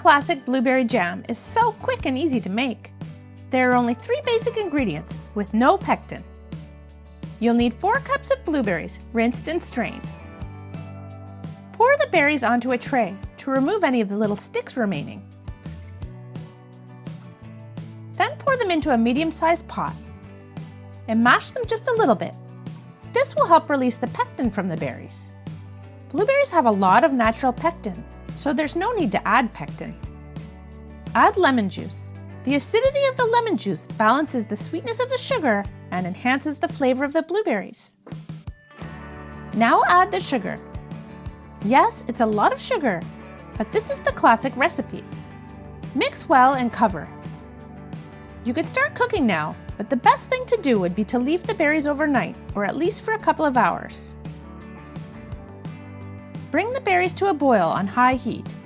classic blueberry jam is so quick and easy to make. There are only 3 basic ingredients with no pectin. You'll need 4 cups of blueberries, rinsed and strained. Pour the berries onto a tray to remove any of the little sticks remaining. Then pour them into a medium-sized pot and mash them just a little bit. This will help release the pectin from the berries. Blueberries have a lot of natural pectin, so there's no need to add pectin. Add lemon juice. The acidity of the lemon juice balances the sweetness of the sugar and enhances the flavor of the blueberries. Now add the sugar. Yes, it's a lot of sugar, but this is the classic recipe. Mix well and cover. You could start cooking now, but the best thing to do would be to leave the berries overnight, or at least for a couple of hours. Bring the berries to a boil on high heat.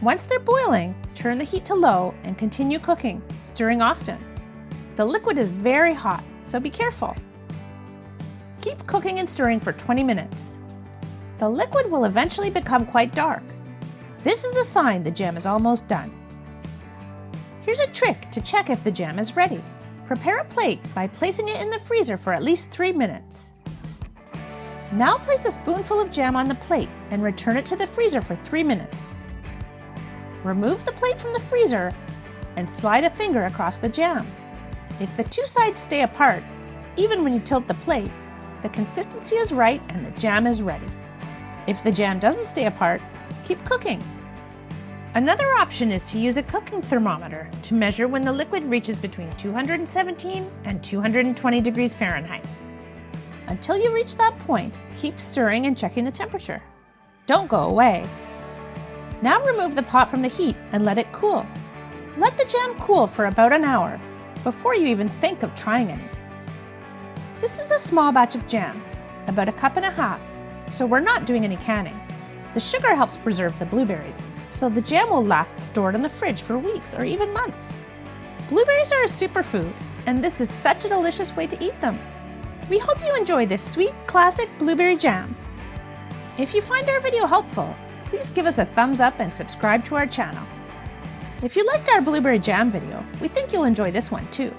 Once they're boiling, turn the heat to low and continue cooking, stirring often. The liquid is very hot, so be careful. Keep cooking and stirring for 20 minutes. The liquid will eventually become quite dark. This is a sign the jam is almost done. Here's a trick to check if the jam is ready. Prepare a plate by placing it in the freezer for at least 3 minutes. Now place a spoonful of jam on the plate and return it to the freezer for 3 minutes. Remove the plate from the freezer and slide a finger across the jam. If the 2 sides stay apart, even when you tilt the plate, the consistency is right and the jam is ready. If the jam doesn't stay apart, keep cooking. Another option is to use a cooking thermometer to measure when the liquid reaches between 217 and 220 degrees Fahrenheit. Until you reach that point, keep stirring and checking the temperature. Don't go away. Now remove the pot from the heat and let it cool. Let the jam cool for about an hour before you even think of trying any. This is a small batch of jam, about 1.5 cups, so we're not doing any canning. The sugar helps preserve the blueberries, so the jam will last stored in the fridge for weeks or even months. Blueberries are a superfood, and this is such a delicious way to eat them. We hope you enjoy this sweet, classic blueberry jam. If you find our video helpful, please give us a thumbs up and subscribe to our channel. If you liked our blueberry jam video, we think you'll enjoy this one too.